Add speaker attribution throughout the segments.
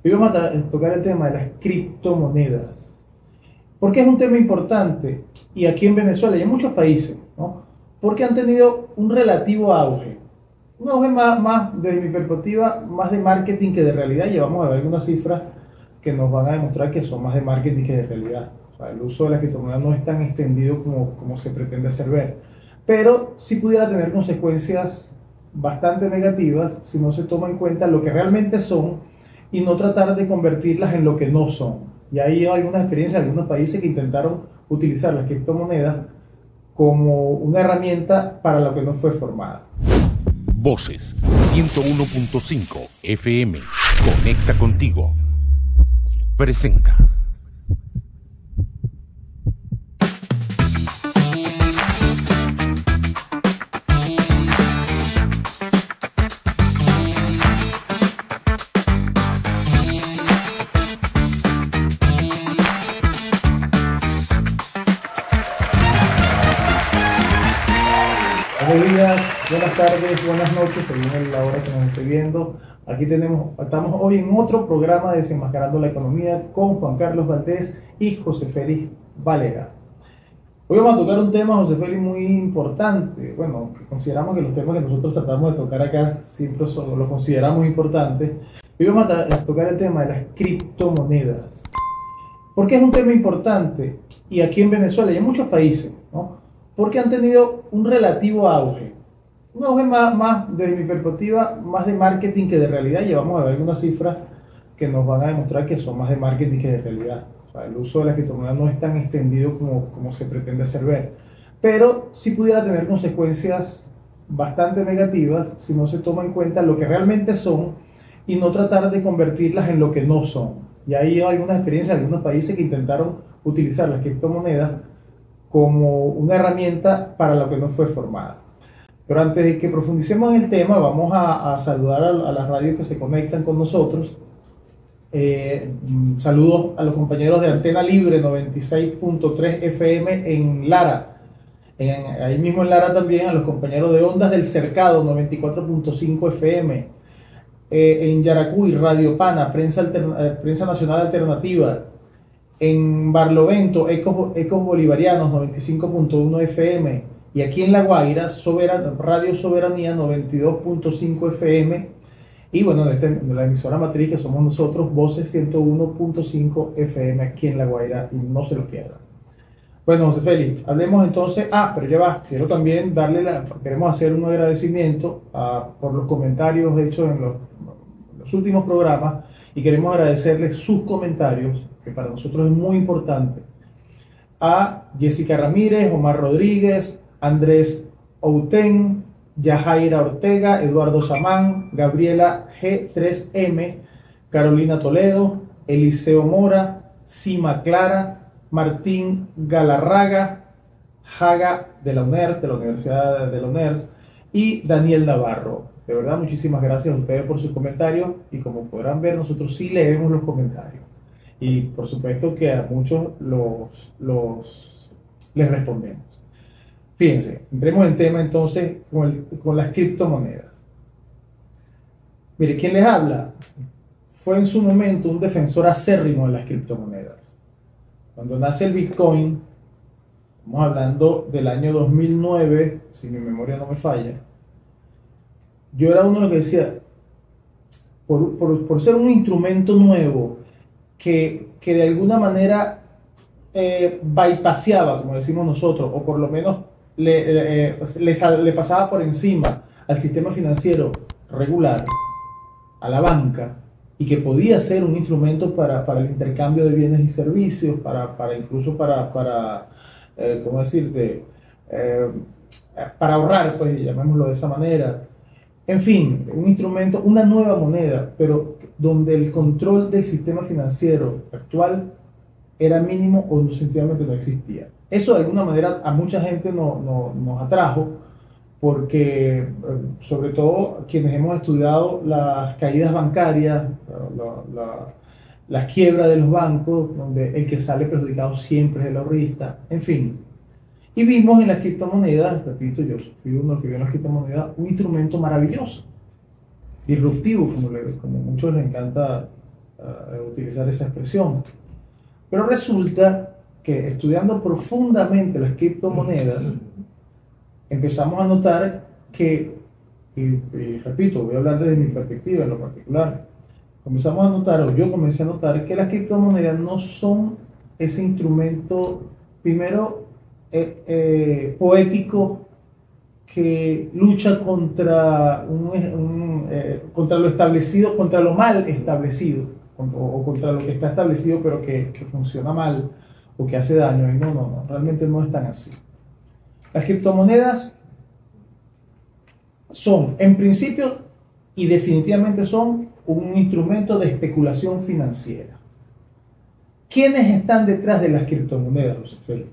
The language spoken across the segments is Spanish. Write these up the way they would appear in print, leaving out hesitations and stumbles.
Speaker 1: Hoy vamos a tocar el tema de las criptomonedas. ¿Por qué es un tema importante? Y aquí en Venezuela y en muchos países, ¿no? Porque han tenido un relativo auge. Un auge desde mi perspectiva, más de marketing que de realidad. Llevamos a ver algunas cifras que nos van a demostrar que son más de marketing que de realidad. O sea, el uso de las criptomonedas no es tan extendido como se pretende hacer ver. Pero sí pudiera tener consecuencias bastante negativas si no se toma en cuenta lo que realmente son y no tratar de convertirlas en lo que no son. Y ahí hay algunas experiencias de algunos países que intentaron utilizar las criptomonedas como una herramienta para lo que no fue formada.
Speaker 2: Voces 101.5 FM. Conecta contigo. Presenta.
Speaker 1: Buenos días, buenas tardes, buenas noches, según la hora que nos esté viendo. Aquí estamos hoy en otro programa de Desenmascarando la Economía con Juan Carlos Valdés y José Félix Valera. Hoy vamos a tocar un tema, José Félix, muy importante. Bueno, que consideramos que los temas que nosotros tratamos de tocar acá siempre los consideramos importantes. Hoy vamos a tocar el tema de las criptomonedas. ¿Por qué es un tema importante? Y aquí en Venezuela y en muchos países, ¿no? Porque han tenido un relativo auge. Un auge desde mi perspectiva, más de marketing que de realidad. Llevamos a ver algunas cifras que nos van a demostrar que son más de marketing que de realidad. O sea, el uso de las criptomonedas no es tan extendido como se pretende hacer ver. Pero sí pudiera tener consecuencias bastante negativas si no se toma en cuenta lo que realmente son y no tratar de convertirlas en lo que no son. Y ahí hay algunas experiencias de algunos países que intentaron utilizar las criptomonedas como una herramienta para lo que no fue formada. Pero antes de que profundicemos en el tema, vamos a saludar a las radios que se conectan con nosotros. Saludos a los compañeros de Antena Libre 96.3 FM en Lara. Ahí mismo en Lara también a los compañeros de Ondas del Cercado 94.5 FM. En Yaracuy, Radio Pana, Prensa Nacional Alternativa. En Barlovento, Ecos Bolivarianos 95.1 FM, y aquí en La Guaira, Radio Soberanía 92.5 FM, y bueno, la emisora matriz que somos nosotros, Voces 101.5 FM aquí en La Guaira, y no se lo pierdan. Bueno, José Félix, hablemos entonces, pero ya va, quiero también queremos hacer un agradecimiento por los comentarios hechos en los últimos programas, y queremos agradecerles sus comentarios, que para nosotros es muy importante, a Jessica Ramírez, Omar Rodríguez, Andrés Outen, Yajaira Ortega, Eduardo Samán, Gabriela G3M, Carolina Toledo, Eliseo Mora, Sima Clara, Martín Galarraga, Haga de la UNERS, de la Universidad de la UNERS, y Daniel Navarro. De verdad, muchísimas gracias a ustedes por sus comentarios, y como podrán ver, nosotros sí leemos los comentarios. Y por supuesto que a muchos les respondemos. Fíjense, entremos en tema entonces con las criptomonedas. Mire, quien les habla fue en su momento un defensor acérrimo de las criptomonedas. Cuando nace el Bitcoin, estamos hablando del año 2009, si mi memoria no me falla, yo era uno de los que decía, por ser un instrumento nuevo, que de alguna manera bypaseaba, como decimos nosotros, o por lo menos le pasaba por encima al sistema financiero regular, a la banca, y que podía ser un instrumento para el intercambio de bienes y servicios, incluso ¿cómo decirte? Para ahorrar, pues llamémoslo de esa manera. En fin, un instrumento, una nueva moneda, pero donde el control del sistema financiero actual era mínimo o sencillamente no existía. Eso de alguna manera a mucha gente nos atrajo, porque sobre todo quienes hemos estudiado las caídas bancarias, la quiebra de los bancos, donde el que sale perjudicado siempre es el ahorrista, en fin. Y vimos en las criptomonedas, repito, yo fui uno que vio en las criptomonedas, un instrumento maravilloso, disruptivo, como muchos les encanta utilizar esa expresión. Pero resulta que estudiando profundamente las criptomonedas, empezamos a notar que, y repito, voy a hablar desde mi perspectiva en lo particular, comenzamos a notar, o yo comencé a notar, que las criptomonedas no son ese instrumento, primero, poético, que lucha contra, contra lo establecido, contra lo mal establecido, o contra lo que está establecido pero que funciona mal o que hace daño. Y no, realmente no es tan así. Las criptomonedas son, en principio y definitivamente son, un instrumento de especulación financiera. ¿Quiénes están detrás de las criptomonedas, José Félix?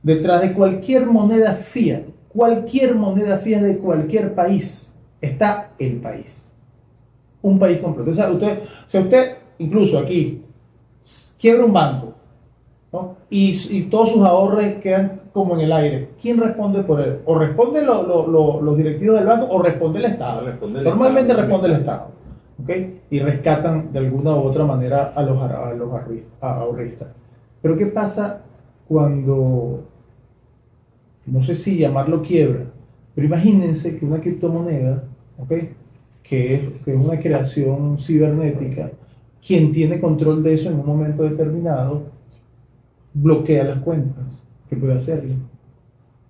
Speaker 1: Detrás de cualquier moneda fiat de cualquier país, está el país. Un país completo. O sea, usted incluso aquí, quiebra un banco, ¿no? y todos sus ahorros quedan como en el aire. ¿Quién responde por él? O responden los directivos del banco o responde el Estado. Normalmente responde el Estado. ¿Okay? Y rescatan de alguna u otra manera a los ahorristas. Pero ¿qué pasa cuando, no sé si llamarlo quiebra, pero imagínense que una criptomoneda, ¿okay? que es una creación cibernética, quien tiene control de eso en un momento determinado, bloquea las cuentas? ¿Qué puede hacerlo?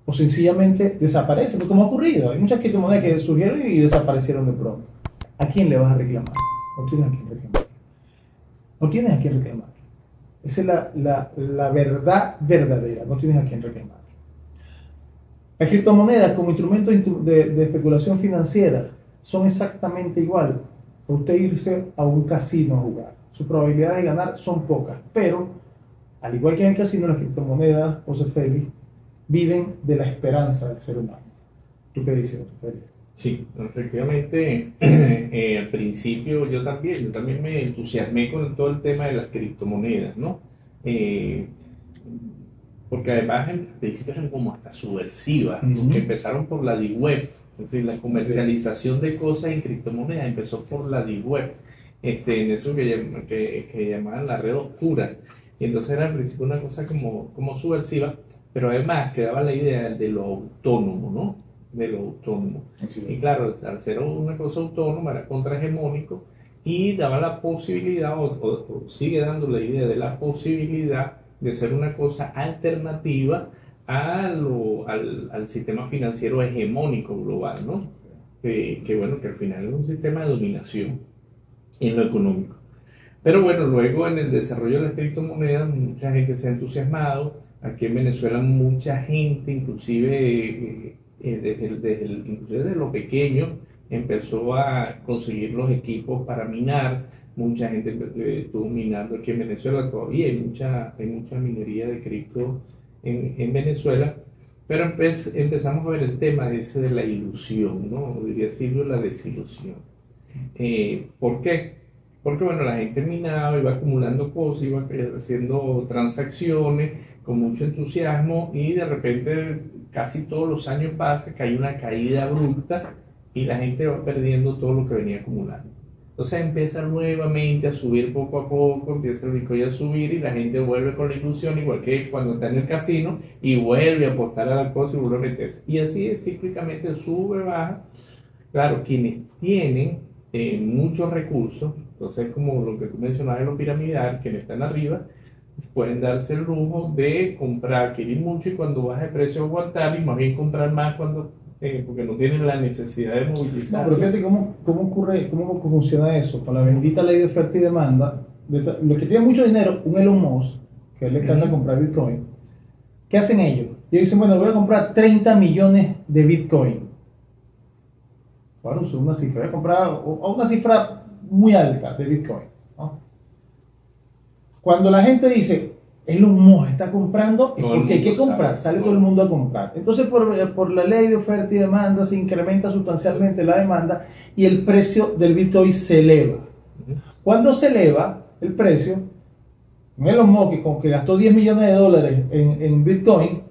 Speaker 1: O sencillamente desaparece, como ha ocurrido. Hay muchas criptomonedas que surgieron y desaparecieron de pronto. ¿A quién le vas a reclamar? No tienes a quién reclamar. No tienes a quién reclamar. Esa es la verdad verdadera. No tienes a quién reclamar. Las criptomonedas como instrumento de especulación financiera son exactamente igual a usted irse a un casino a jugar. Sus probabilidades de ganar son pocas, pero al igual que en el casino, las criptomonedas, José Félix, viven de la esperanza del ser humano. ¿Tú qué dices, José Félix?
Speaker 3: Sí, efectivamente, al principio yo también me entusiasmé con todo el tema de las criptomonedas, ¿no? Porque además en principio eran como hasta subversivas, porque empezaron por la Deep Web, es decir, la comercialización de cosas en criptomonedas empezó por la Deep Web, en eso que llamaban la red oscura, y entonces era al principio una cosa como subversiva, pero además quedaba la idea de lo autónomo, ¿no? De lo autónomo. Sí. Y claro, al ser una cosa autónoma era contrahegemónico y daba la posibilidad, o sigue dando la idea de la posibilidad de ser una cosa alternativa al sistema financiero hegemónico global, ¿no? Que bueno, que al final es un sistema de dominación en lo económico. Pero bueno, luego en el desarrollo de las criptomonedas mucha gente se ha entusiasmado. Aquí en Venezuela mucha gente, inclusive desde lo pequeño, empezó a conseguir los equipos para minar. Mucha gente estuvo minando aquí en Venezuela. Todavía hay mucha minería de cripto en Venezuela, pero empezamos a ver el tema ese de la ilusión, ¿no? Diría Silvio, la desilusión. ¿Por qué? Porque bueno, la gente minaba, iba acumulando cosas, iba haciendo transacciones con mucho entusiasmo y de repente casi todos los años pasa que hay una caída abrupta y la gente va perdiendo todo lo que venía acumulando. Entonces empieza nuevamente a subir poco a poco, empieza el Bitcoin a subir y la gente vuelve con la ilusión, igual que cuando está en el casino, y vuelve a apostar a la cosa y vuelve a meterse. Y así es, cíclicamente sube, baja. Claro, quienes tienen muchos recursos, entonces como lo que tú mencionabas de lo piramidal, quienes están arriba, pueden darse el lujo de comprar, adquirir mucho y cuando baja de precio aguantar y más bien comprar más cuando porque no tienen la necesidad de movilizar.
Speaker 1: No, pero fíjate cómo funciona eso, con la bendita ley de oferta y demanda. Los que tienen mucho dinero, un Elon Musk, que él le encanta comprar Bitcoin, ¿qué hacen ellos? Ellos dicen, bueno, voy a comprar 30 millones de Bitcoin. Bueno, es una cifra, voy a comprar una cifra muy alta de Bitcoin, ¿no? Cuando la gente dice, Elon Musk está comprando, es porque hay que comprar, sale todo el mundo a comprar. Entonces, por la ley de oferta y demanda, se incrementa sustancialmente la demanda y el precio del Bitcoin se eleva. Cuando se eleva el precio, Elon Musk, que gastó 10 millones de dólares en Bitcoin,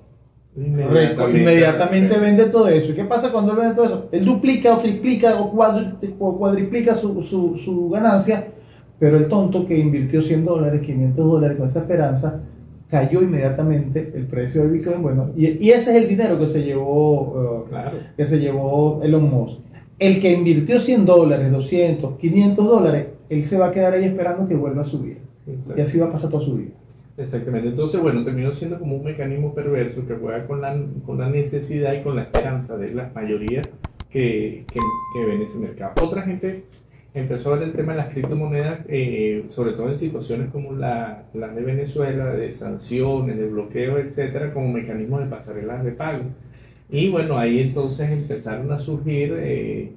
Speaker 1: inmediatamente vende todo eso. ¿Y qué pasa cuando él vende todo eso? Él duplica o triplica o cuadriplica su ganancia, Pero el tonto que invirtió $100, $500 con esa esperanza, cayó inmediatamente el precio del Bitcoin. Bueno, y ese es el dinero que se llevó Elon Musk. El que invirtió $100, $200, $500, él se va a quedar ahí esperando que vuelva a subir. Exacto. Y así va a pasar toda su vida.
Speaker 3: Exactamente. Entonces, bueno, terminó siendo como un mecanismo perverso que juega con la necesidad y con la esperanza de la mayoría que ven ese mercado. Otra gente empezó a ver el tema de las criptomonedas, sobre todo en situaciones como la de Venezuela, de sanciones, de bloqueo, etcétera, como mecanismos de pasarelas de pago. Y bueno, ahí entonces empezaron a surgir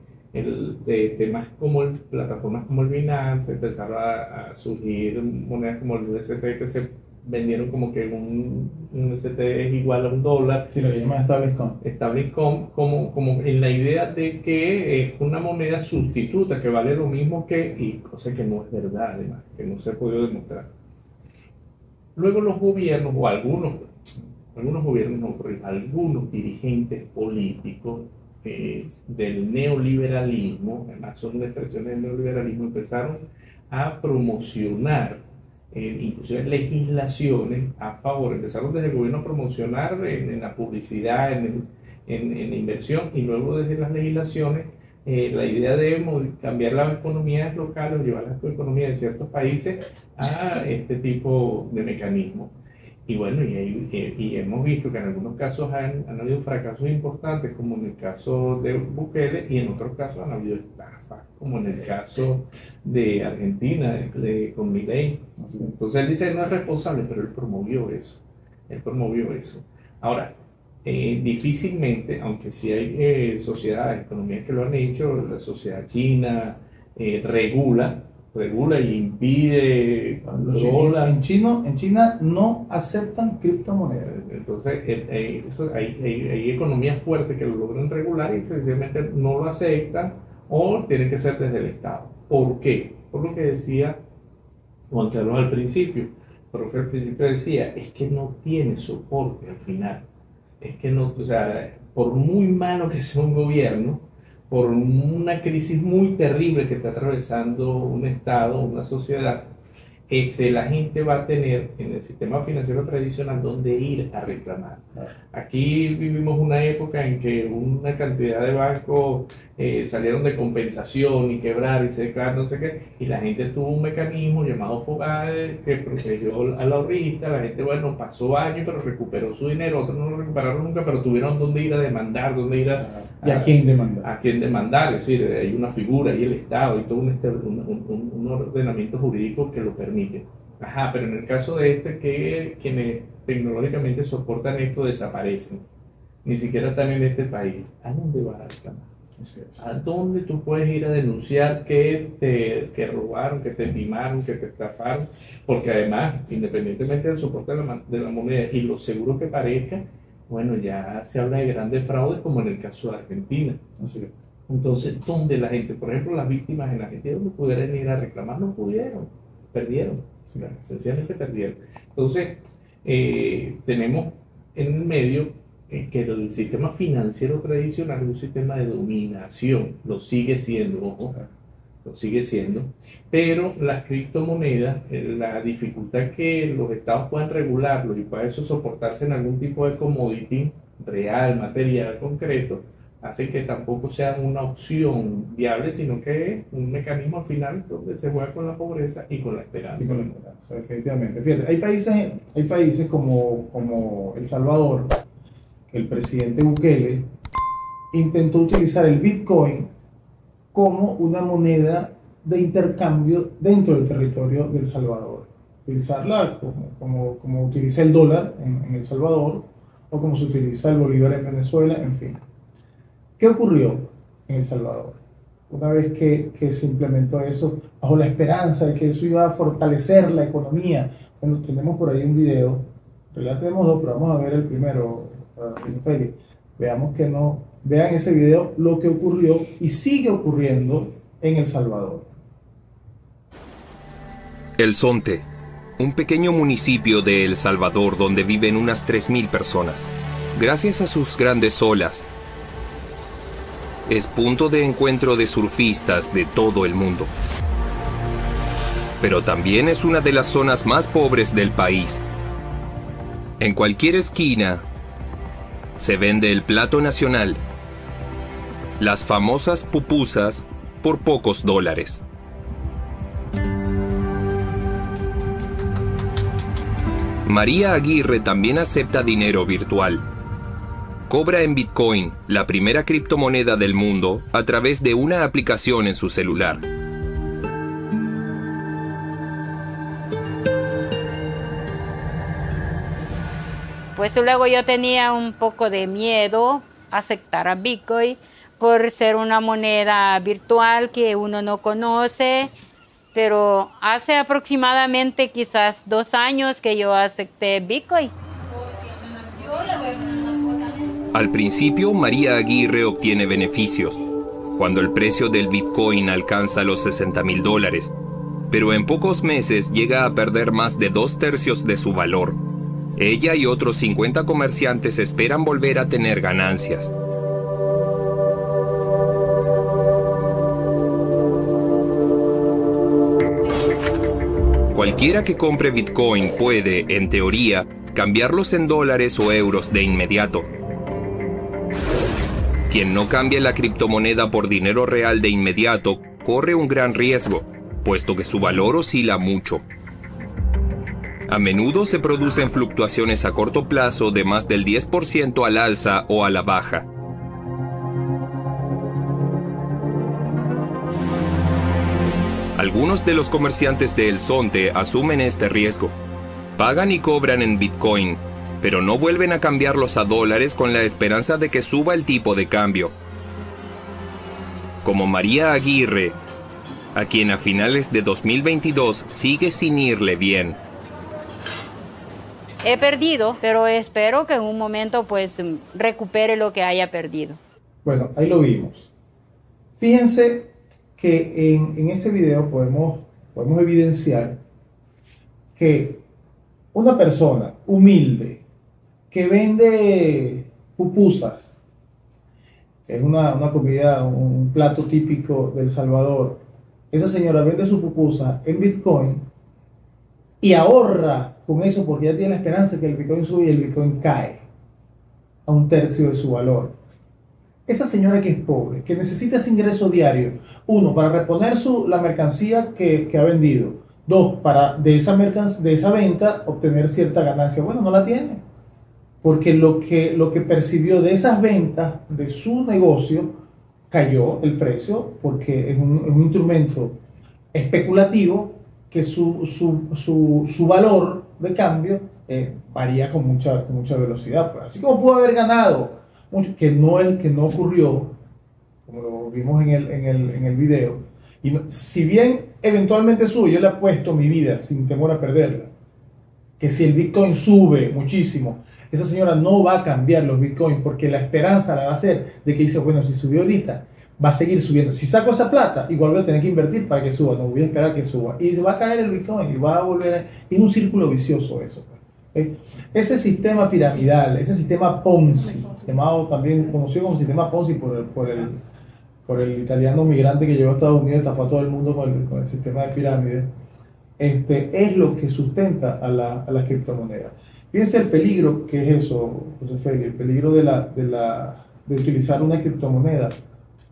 Speaker 3: temas como plataformas como el Binance, empezaron a surgir monedas como el UST que se vendieron como que un UST es igual a $1.
Speaker 1: Sí, lo que llaman
Speaker 3: Stablecoin, como en la idea de que es una moneda sustituta que vale lo mismo y cosa que no es verdad, además, que no se ha podido demostrar. Luego los gobiernos, o algunos gobiernos, no, pero algunos dirigentes políticos del neoliberalismo, además son expresiones del neoliberalismo, empezaron a promocionar inclusive legislaciones a favor, empezaron desde el gobierno a promocionar en la publicidad, en la inversión, y luego desde las legislaciones la idea de cambiar las economías locales, llevar la economía de ciertos países a este tipo de mecanismos. Y bueno, y hemos visto que en algunos casos han habido fracasos importantes, como en el caso de Bukele, y en otros casos han habido estafas, como en el caso de Argentina, con Milei. Entonces él dice que no es responsable, pero él promovió eso. Ahora, difícilmente, aunque sí hay sociedades, economías que lo han hecho, la sociedad china regula y impide.
Speaker 1: En China no aceptan criptomonedas.
Speaker 3: Entonces hay economías fuertes que lo logran regular y sencillamente no lo aceptan, o tienen que ser desde el Estado. ¿Por qué? Por lo que decía Juan Carlos al principio. Porque al principio decía, es que no tiene soporte al final. Es que no, o sea, por muy malo que sea un gobierno, por una crisis muy terrible que está atravesando un Estado, una sociedad, la gente va a tener en el sistema financiero tradicional donde ir a reclamar. Aquí vivimos una época en que una cantidad de bancos salieron de compensación y quebraron y se declararon no sé qué, y la gente tuvo un mecanismo llamado FOGADE que protegió al ahorrista. La gente, bueno, pasó años pero recuperó su dinero, otros no lo recuperaron nunca, pero tuvieron dónde ir a demandar, dónde ir
Speaker 1: a quién demandar.
Speaker 3: A quién demandar, es decir, hay una figura y el Estado y todo un ordenamiento jurídico que lo permite. Pero en el caso de que quienes tecnológicamente soportan esto desaparecen, ni siquiera están en este país, ¿a dónde vas a reclamar? ¿A dónde tú puedes ir a denunciar que robaron, que te timaron, que te estafaron? Porque además, independientemente del soporte de la moneda y lo seguro que parezca, bueno, ya se habla de grandes fraudes, como en el caso de Argentina. Entonces, ¿dónde la gente, por ejemplo, las víctimas en Argentina, donde pudieran ir a reclamar? No pudieron, perdieron, sencillamente perdieron. Entonces, tenemos en el medio que el sistema financiero tradicional es un sistema de dominación, lo sigue siendo, ojo, lo sigue siendo, pero las criptomonedas, la dificultad que los estados puedan regularlo y para eso soportarse en algún tipo de commodity real, material, concreto, hace que tampoco sea una opción viable, sino que es un mecanismo al final donde se juega con la pobreza y con la esperanza.
Speaker 1: Y con la esperanza, definitivamente. Fíjate, hay países como El Salvador, el presidente Bukele intentó utilizar el Bitcoin como una moneda de intercambio dentro del territorio de El Salvador. Utilizarla como utiliza el dólar en El Salvador, o como se utiliza el bolívar en Venezuela, en fin. ¿Qué ocurrió en El Salvador? Una vez que se implementó eso, bajo la esperanza de que eso iba a fortalecer la economía. Bueno, tenemos por ahí un video, en realidad tenemos dos, pero vamos a ver el primero, Félix. Veamos que no, vean ese video, lo que ocurrió y sigue ocurriendo en El Salvador.
Speaker 4: El Zonte, un pequeño municipio de El Salvador donde viven unas 3.000 personas. Gracias a sus grandes olas, es punto de encuentro de surfistas de todo el mundo. pero también es una de las zonas más pobres del país. En cualquier esquina se vende el plato nacional, las famosas pupusas, por pocos dólares. María Aguirre también acepta dinero virtual. Cobra en Bitcoin, la primera criptomoneda del mundo, a través de una aplicación en su celular.
Speaker 5: Pues luego yo tenía un poco de miedo a aceptar a Bitcoin por ser una moneda virtual que uno no conoce, pero hace aproximadamente quizás 2 años que yo acepté Bitcoin.
Speaker 4: Al principio, María Aguirre obtiene beneficios, cuando el precio del Bitcoin alcanza los $60,000, pero en pocos meses llega a perder más de 2/3 de su valor. Ella y otros 50 comerciantes esperan volver a tener ganancias. Cualquiera que compre Bitcoin puede, en teoría, cambiarlos en dólares o euros de inmediato. Quien no cambie la criptomoneda por dinero real de inmediato corre un gran riesgo, puesto que su valor oscila mucho. A menudo se producen fluctuaciones a corto plazo de más del 10% al alza o a la baja. Algunos de los comerciantes de El Zonte asumen este riesgo. Pagan y cobran en Bitcoin, pero no vuelven a cambiarlos a dólares con la esperanza de que suba el tipo de cambio. Como María Aguirre, a quien a finales de 2022 sigue sin irle bien.
Speaker 5: He perdido, pero espero que en un momento pues recupere lo que haya perdido.
Speaker 1: Bueno, ahí lo vimos. Fíjense que en este video podemos evidenciar que una persona humilde que vende pupusas, que es una comida, un plato típico de El Salvador, esa señora vende su pupusa en Bitcoin y ahorra con eso porque ya tiene la esperanza que el Bitcoin sube y el Bitcoin cae a 1/3 de su valor. Esa señora que es pobre, que necesita ese ingreso diario, 1, para reponer la mercancía que ha vendido, 2, para de esa venta obtener cierta ganancia. Bueno, no la tiene, porque lo que percibió de esas ventas, de su negocio, cayó el precio, porque es un instrumento especulativo que su valor de cambio varía con mucha velocidad. Pues, así como pudo haber ganado, que no ocurrió, como lo vimos en el video, y si bien eventualmente sube, yo le apuesto mi vida sin temor a perderla, que si el Bitcoin sube muchísimo, esa señora no va a cambiar los Bitcoin, porque la esperanza la va a hacer de que dice, bueno, si subió ahorita, va a seguir subiendo. Si saco esa plata, igual voy a tener que invertir para que suba, no voy a esperar que suba. Y se va a caer el Bitcoin y va a volver. Es un círculo vicioso eso. Ese sistema piramidal, ese sistema Ponzi, también conocido como sistema Ponzi por el italiano migrante que llegó a Estados Unidos y estafó a todo el mundo con el sistema de pirámides, es lo que sustenta a las criptomonedas. Fíjense el peligro que es eso, José Félix, el peligro de utilizar una criptomoneda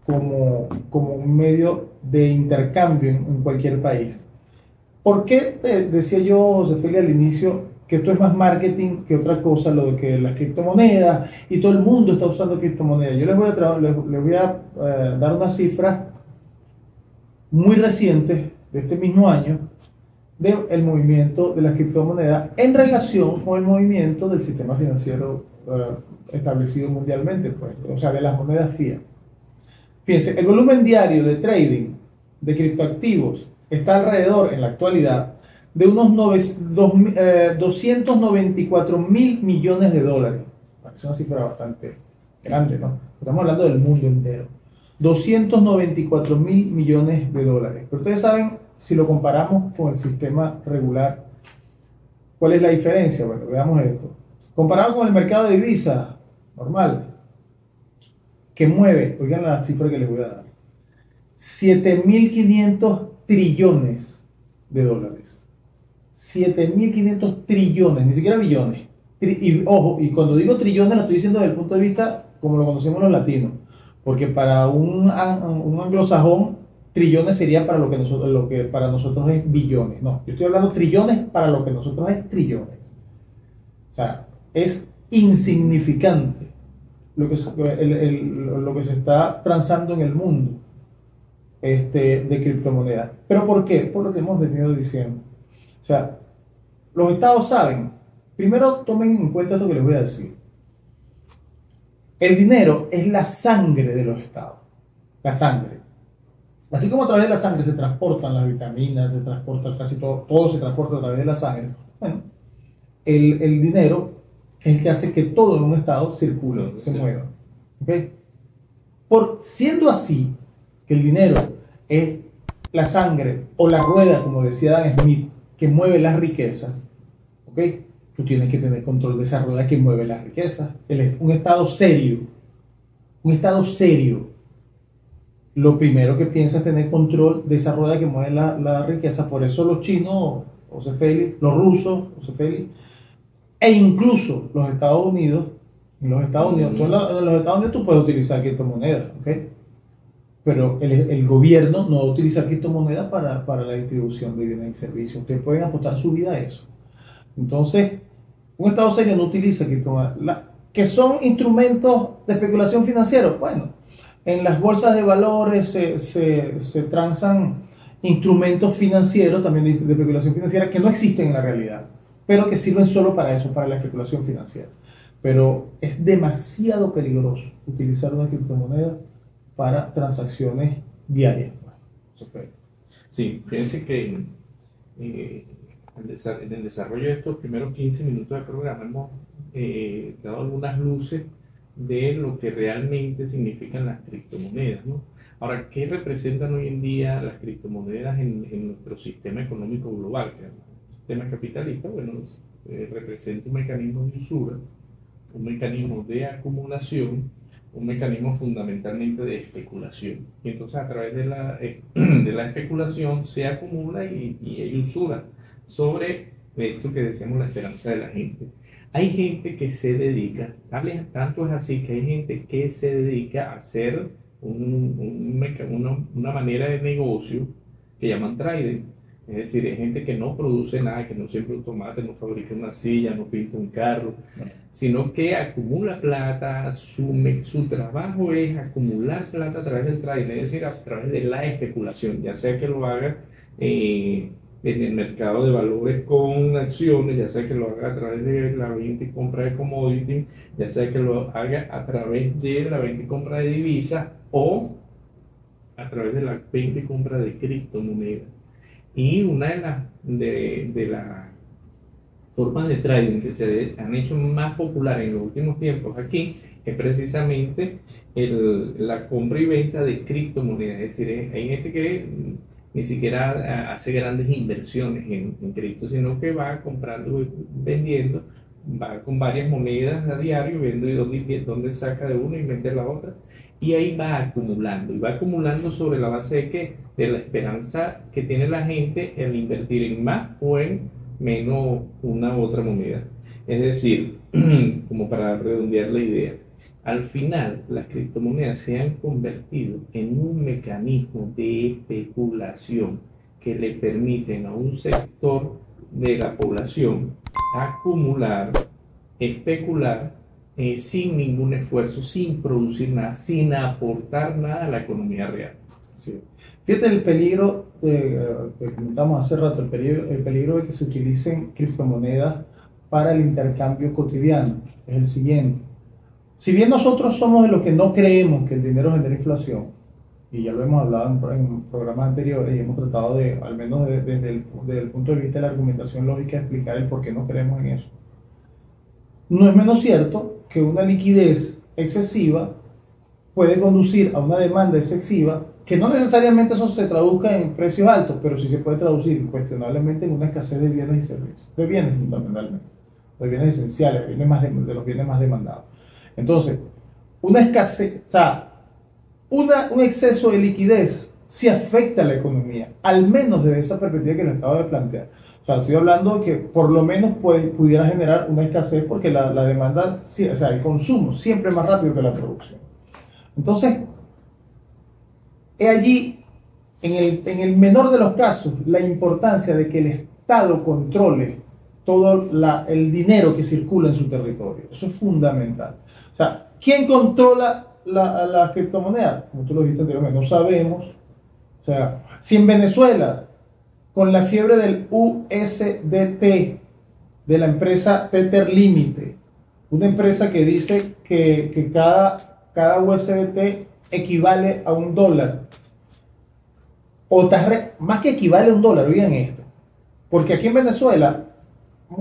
Speaker 1: como un medio de intercambio en cualquier país. ¿Por qué decía yo, José Félix, al inicio, que esto es más marketing que otra cosa, lo de que las criptomonedas, y todo el mundo está usando criptomonedas? Yo les voy a dar unas cifras muy recientes de este mismo año del movimiento de las criptomonedas en relación con el movimiento del sistema financiero establecido mundialmente, pues, o sea, de las monedas fiat. Fíjense, el volumen diario de trading de criptoactivos está alrededor, en la actualidad, de unos 294 mil millones de dólares. Es una cifra bastante grande, ¿no? Estamos hablando del mundo entero. 294 mil millones de dólares. Pero ustedes saben, si lo comparamos con el sistema regular, ¿cuál es la diferencia? Bueno, veamos esto. Comparado con el mercado de divisas normal, que mueve, oigan la cifra que les voy a dar, 7.500 trillones de dólares. 7.500 trillones, ni siquiera billones. Y ojo, y cuando digo trillones lo estoy diciendo desde el punto de vista como lo conocemos los latinos, porque para un anglosajón trillones sería para lo que para nosotros es billones. No, yo estoy hablando trillones para lo que nosotros es trillones. O sea, es insignificante lo que se está transando en el mundo de criptomonedas. ¿Pero por qué? Por lo que hemos venido diciendo. O sea, los estados saben. Primero tomen en cuenta esto que les voy a decir. El dinero es la sangre de los estados. La sangre. Así como a través de la sangre se transportan las vitaminas, se transporta casi todo se transporta a través de la sangre. Bueno, el dinero es el que hace que todo en un estado circule, se mueva. ¿Okay? Siendo así, que el dinero es la sangre o la rueda, como decía Dan Smith, que mueve las riquezas, ¿ok? Tú tienes que tener control de esa rueda que mueve las riquezas. Un estado serio, lo primero que piensa es tener control de esa rueda que mueve la riqueza. Por eso los chinos, los rusos, e incluso los Estados Unidos, en los Estados Unidos tú puedes utilizar criptomonedas, ¿ok? Pero el gobierno no va a utilizar criptomonedas para la distribución de bienes y servicios. Ustedes pueden apostar su vida a eso. Entonces, un Estado serio no utiliza criptomonedas. ¿Que son instrumentos de especulación financiera? Bueno, en las bolsas de valores se transan instrumentos financieros también de especulación financiera que no existen en la realidad, pero que sirven solo para eso, para la especulación financiera. Pero es demasiado peligroso utilizar una criptomoneda para transacciones diarias.
Speaker 3: Sí, fíjense que en el desarrollo de estos primeros 15 minutos del programa hemos dado algunas luces de lo que realmente significan las criptomonedas, ¿no? Ahora, ¿qué representan hoy en día las criptomonedas en nuestro sistema económico global? Que el sistema capitalista, bueno, representa un mecanismo de usura, un mecanismo de acumulación, un mecanismo fundamentalmente de especulación. Y entonces a través de la especulación se acumula y hay usura sobre esto que decíamos, la esperanza de la gente. Hay gente que se dedica, tanto es así que hay gente que se dedica a hacer una manera de negocio que llaman trading. Es decir, hay gente que no produce nada, que no siembra un tomate, no fabrica una silla, no pinta un carro, sino que acumula plata. Su trabajo es acumular plata a través del trading, es decir, a través de la especulación, ya sea que lo haga en el mercado de valores con acciones, ya sea que lo haga a través de la venta y compra de commodities, ya sea que lo haga a través de la venta y compra de divisas o a través de la venta y compra de criptomonedas. Y una de las formas de trading que se han hecho más populares en los últimos tiempos aquí es precisamente la compra y venta de criptomonedas. Es decir, hay gente que ni siquiera hace grandes inversiones en cripto, sino que va comprando y vendiendo, va con varias monedas a diario, viendo dónde saca de una y vende la otra, y ahí va acumulando, y va acumulando sobre la base de ¿qué? De la esperanza que tiene la gente en invertir en más o en menos una u otra moneda. Es decir, como para redondear la idea, al final las criptomonedas se han convertido en un mecanismo de especulación que le permiten a un sector de la población acumular, especular, sin ningún esfuerzo, sin producir nada, sin aportar nada a la economía real.
Speaker 1: Sí. Fíjate el peligro que comentamos hace rato, el peligro de que se utilicen criptomonedas para el intercambio cotidiano. Es el siguiente. Si bien nosotros somos de los que no creemos que el dinero genera inflación, y ya lo hemos hablado en programas anteriores y hemos tratado de, al menos desde el punto de vista de la argumentación lógica, explicar el por qué no creemos en eso. No es menos cierto que una liquidez excesiva puede conducir a una demanda excesiva, que no necesariamente eso se traduzca en precios altos, pero sí se puede traducir cuestionablemente en una escasez de bienes y servicios, de bienes fundamentalmente, de bienes esenciales, de los bienes más demandados. Entonces, una escasez, o sea, un exceso de liquidez sí afecta a la economía, al menos desde esa perspectiva que les acabo de plantear. O sea, estoy hablando de que por lo menos pudiera generar una escasez porque la demanda, o sea, el consumo siempre es más rápido que la producción. Entonces, he allí, en el menor de los casos, la importancia de que el Estado controle todo el dinero que circula en su territorio. Eso es fundamental. O sea, ¿quién controla las criptomonedas? Como tú lo dijiste anteriormente, no sabemos. O sea, si en Venezuela, con la fiebre del USDT, de la empresa Tether Limited, una empresa que dice que cada USDT equivale a $1, o más que equivale a $1, oigan esto, porque aquí en Venezuela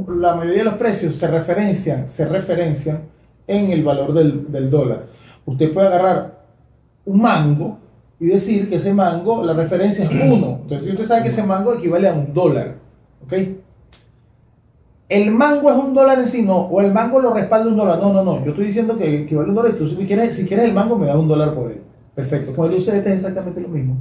Speaker 1: la mayoría de los precios se referencian en el valor del dólar. Usted puede agarrar un mango y decir que ese mango, la referencia es 1. Entonces, si usted sabe que ese mango equivale a $1, ¿ok? El mango es $1 en sí, no, o el mango lo respalda $1. No. Yo estoy diciendo que equivale a $1 y tú, si quieres el mango, me da $1 por él. Perfecto. Con el USDT es exactamente lo mismo.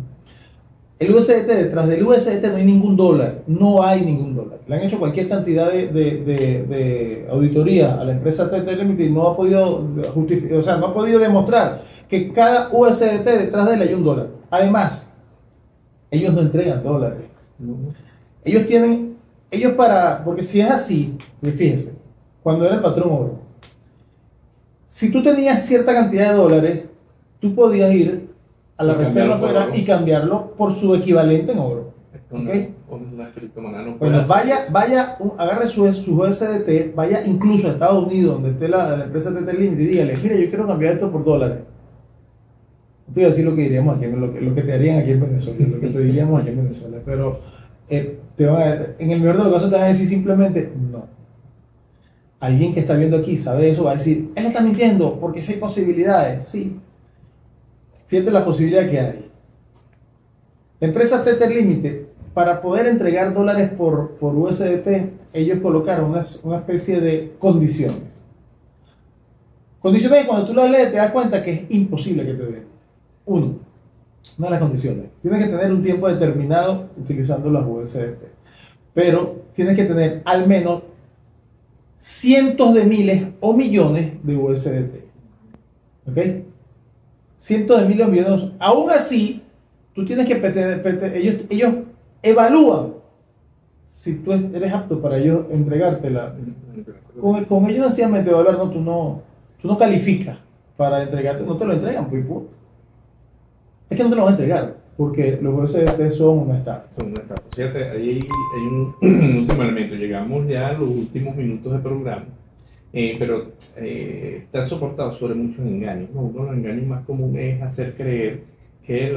Speaker 1: El USDT, detrás del USDT no hay ningún dólar, no hay ningún dólar. Le han hecho cualquier cantidad de auditoría a la empresa Tether Limited y no ha podido justificar, o sea, no ha podido demostrar que cada USDT detrás de él hay $1. Además, ellos no entregan dólares. Porque si es así, fíjense, cuando era el patrón oro, si tú tenías cierta cantidad de dólares, tú podías ir a la Reserva Federal y cambiarlo por su equivalente en oro. ¿Okay?
Speaker 3: Una criptomoneda no
Speaker 1: bueno, agarre su USDT, vaya incluso a Estados Unidos, donde esté la empresa Tether Limited, y dígale, mira, yo quiero cambiar esto por dólares. No te voy a decir lo que diríamos aquí, lo que te harían aquí en Venezuela, lo que te diríamos aquí en Venezuela, pero en el mejor de los casos te van a decir simplemente no. Alguien que está viendo aquí sabe eso, va a decir, él está mintiendo, porque sí hay posibilidades. Sí. Fíjate la posibilidad que hay. La empresa Tether Limited, para poder entregar dólares por USDT, ellos colocaron una especie de condiciones. Condiciones que cuando tú las lees te das cuenta que es imposible que te den. Una de las condiciones. Tienes que tener un tiempo determinado utilizando las USDT. Pero tienes que tener al menos cientos de miles o millones de USDT. ¿Ok? Cientos de miles o millones. Aún así, tú tienes que ellos evalúan si tú eres apto para ellos entregártela. Con ellos sencillamente evaluar, tú no calificas para entregarte, no te lo entregan, pues. Es que no te lo van a entregar, porque los USDT son una estafa.
Speaker 3: Son una estafa. Fíjate, ahí hay un último elemento. Llegamos ya a los últimos minutos del programa. Pero está soportado sobre muchos engaños, ¿no? Uno de los engaños más comunes es hacer creer que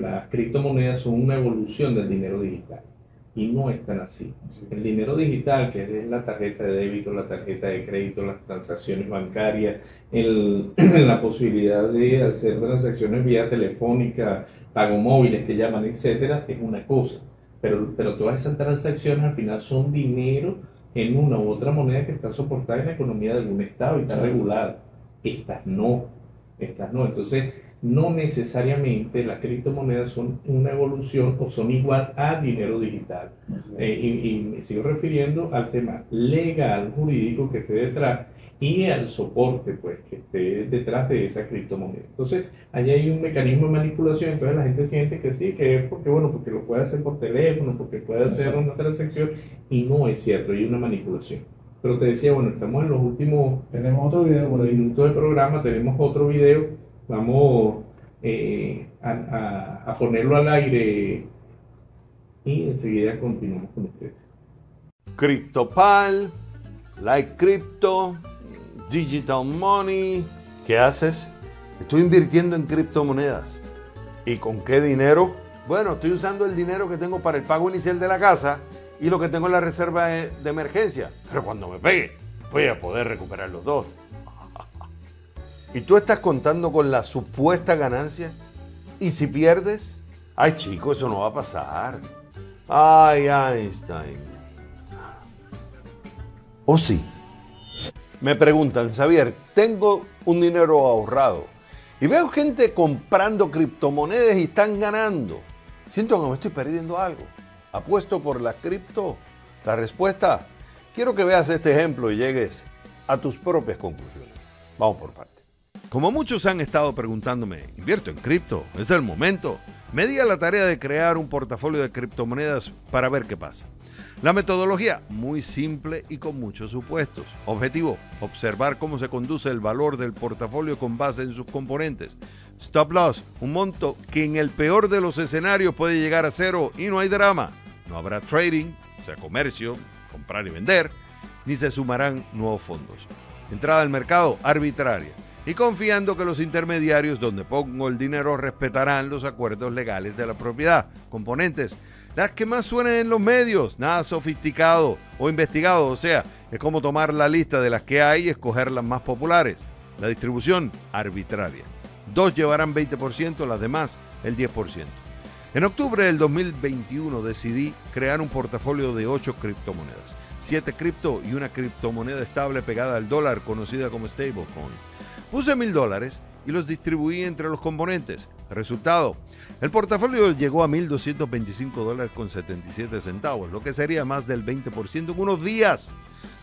Speaker 3: las criptomonedas son una evolución del dinero digital, y no es tan así. El dinero digital, que es la tarjeta de débito, la tarjeta de crédito, las transacciones bancarias, la posibilidad de hacer transacciones vía telefónica, pago móviles que llaman, etcétera, es una cosa, pero todas esas transacciones al final son dinero en una u otra moneda que está soportada en la economía de algún estado y está regulada. Estas no. Entonces, no necesariamente las criptomonedas son una evolución o son igual a dinero digital. Y me sigo refiriendo al tema legal, jurídico que esté detrás, y al soporte, pues, que esté detrás de esa criptomoneda. Entonces, allá hay un mecanismo de manipulación. Entonces la gente siente que sí, que es porque lo puede hacer por teléfono, porque puede hacer una transacción, y no es cierto, hay una manipulación. Pero te decía, bueno, estamos en los últimos minutos del programa, tenemos otro video, vamos a ponerlo al aire y enseguida continuamos con ustedes.
Speaker 6: CryptoPal, Like Crypto, Digital Money. ¿Qué haces? Estoy invirtiendo en criptomonedas. ¿Y con qué dinero? Bueno, estoy usando el dinero que tengo para el pago inicial de la casa y lo que tengo en la reserva de emergencia. Pero cuando me pegue, voy a poder recuperar los dos. ¿Y tú estás contando con la supuesta ganancia? ¿Y si pierdes? Ay, chico, eso no va a pasar. Ay, Einstein. ¿O sí? Me preguntan, Xavier, tengo un dinero ahorrado Y veo gente comprando criptomonedas y están ganando. Siento que me estoy perdiendo algo. ¿Apuesto por la cripto? La respuesta, quiero que veas este ejemplo y llegues a tus propias conclusiones. Vamos por partes. Como muchos han estado preguntándome, ¿invierto en cripto? ¿Es el momento? Me di a la tarea de crear un portafolio de criptomonedas para ver qué pasa. La metodología, muy simple y con muchos supuestos. Objetivo, observar cómo se conduce el valor del portafolio con base en sus componentes. Stop loss, un monto que en el peor de los escenarios puede llegar a cero y no hay drama. No habrá trading, o sea, comercio, comprar y vender, ni se sumarán nuevos fondos. Entrada al mercado arbitraria y confiando que los intermediarios donde pongo el dinero respetarán los acuerdos legales de la propiedad. Componentes, las que más suenen en los medios, nada sofisticado o investigado, o sea, es como tomar la lista de las que hay y escoger las más populares. La distribución arbitraria. 2 llevarán 20%, las demás el 10%. En octubre del 2021 decidí crear un portafolio de 8 criptomonedas, 7 cripto y una criptomoneda estable pegada al dólar conocida como stablecoin. Puse $1,000 y los distribuí entre los componentes. Resultado, el portafolio llegó a $1,225.77, lo que sería más del 20% en unos días.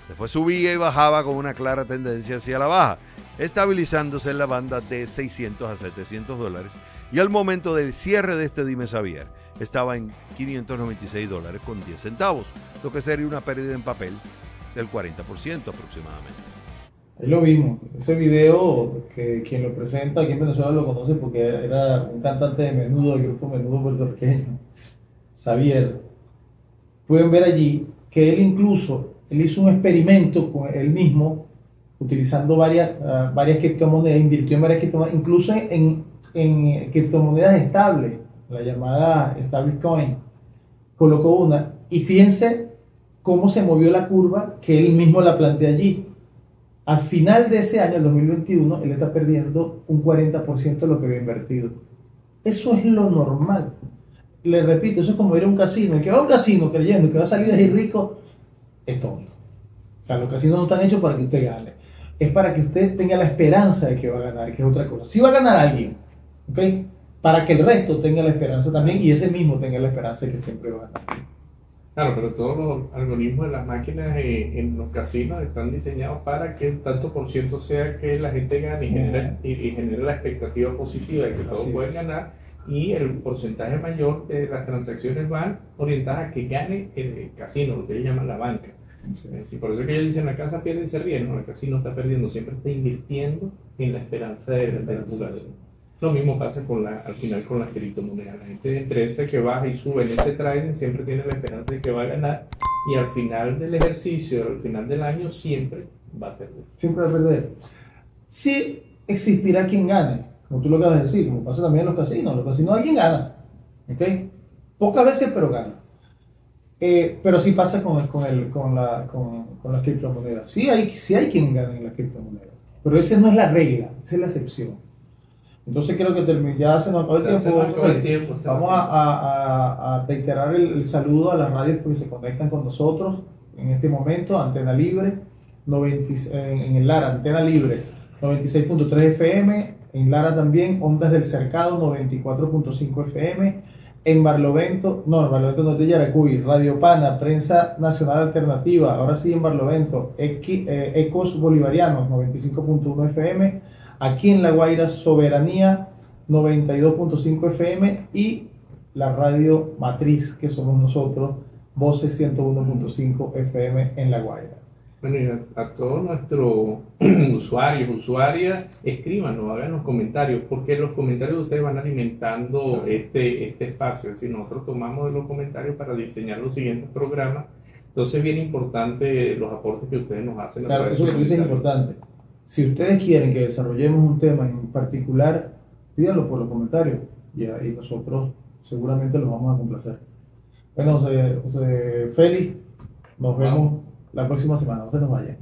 Speaker 6: Después subía y bajaba con una clara tendencia hacia la baja, estabilizándose en la banda de $600 a $700 y al momento del cierre de este Dime Xavier estaba en $596.10, lo que sería una pérdida en papel del 40% aproximadamente.
Speaker 1: Ahí lo vimos, ese video que quien lo presenta aquí en Venezuela lo conoce porque era un cantante de Menudo, del grupo Menudo puertorriqueño, Xavier. Pueden ver allí que él hizo un experimento con él mismo, utilizando varias criptomonedas, invirtió en varias criptomonedas, incluso en criptomonedas estables, la llamada stablecoin, colocó una, y fíjense cómo se movió la curva que él mismo la plantea allí. Al final de ese año, el 2021, él está perdiendo un 40% de lo que había invertido. Eso es lo normal. Le repito, eso es como ir a un casino. El que va a un casino creyendo que va a salir de ahí rico, es tonto. O sea, los casinos no están hechos para que usted gane. Es para que usted tenga la esperanza de que va a ganar, que es otra cosa. Sí va a ganar alguien, ¿ok? Para que el resto tenga la esperanza también y ese mismo tenga la esperanza de que siempre va a ganar.
Speaker 3: Claro, pero todos los algoritmos de las máquinas en los casinos están diseñados para que tanto por ciento sea que la gente gane y genere la expectativa positiva de que todos pueden ganar, y el porcentaje mayor de las transacciones van orientadas a que gane el casino, lo que ellos llaman la banca. Sí, por eso es que ellos dicen la casa pierde y se ríe, no, el casino está perdiendo, siempre está invirtiendo en la esperanza del jugador. Lo mismo pasa al final con las criptomonedas. La gente entre ese que baja y sube en ese trading siempre tiene la esperanza de que va a ganar, y al final del ejercicio, al final del año, siempre va a perder.
Speaker 1: Siempre va a perder. Sí existirá quien gane, como tú lo acabas de decir, como pasa también en los casinos. En los casinos alguien gana, ¿ok? Pocas veces, pero gana. Pero sí pasa con las criptomonedas. Sí hay quien gane en las criptomonedas, pero esa no es la regla, esa es la excepción. Entonces creo que ya se nos acabó el tiempo. Vamos a reiterar el saludo a las radios que se conectan con nosotros en este momento. Antena Libre, en el Lara, Antena Libre 96.3 FM, en Lara también, Ondas del Cercado 94.5 FM, en Barlovento no es de Yaracuy, Radio Pana, Prensa Nacional Alternativa, ahora sí en Barlovento, Ecos Bolivarianos 95.1 FM, aquí en La Guaira, Soberanía 92.5 FM y la radio matriz que somos nosotros, Voces 101.5 FM en La Guaira.
Speaker 3: Bueno, y a todos nuestros usuarios, escríbanos, hagan los comentarios, porque los comentarios de ustedes van alimentando este espacio. Es decir, nosotros tomamos de los comentarios para diseñar los siguientes programas. Entonces es bien importante los aportes que ustedes nos hacen.
Speaker 1: Claro, eso que tú dices es importante. Si ustedes quieren que desarrollemos un tema en particular, pídanlo por los comentarios y nosotros seguramente los vamos a complacer. Bueno, José Félix, nos vemos la próxima semana, no se nos vayan.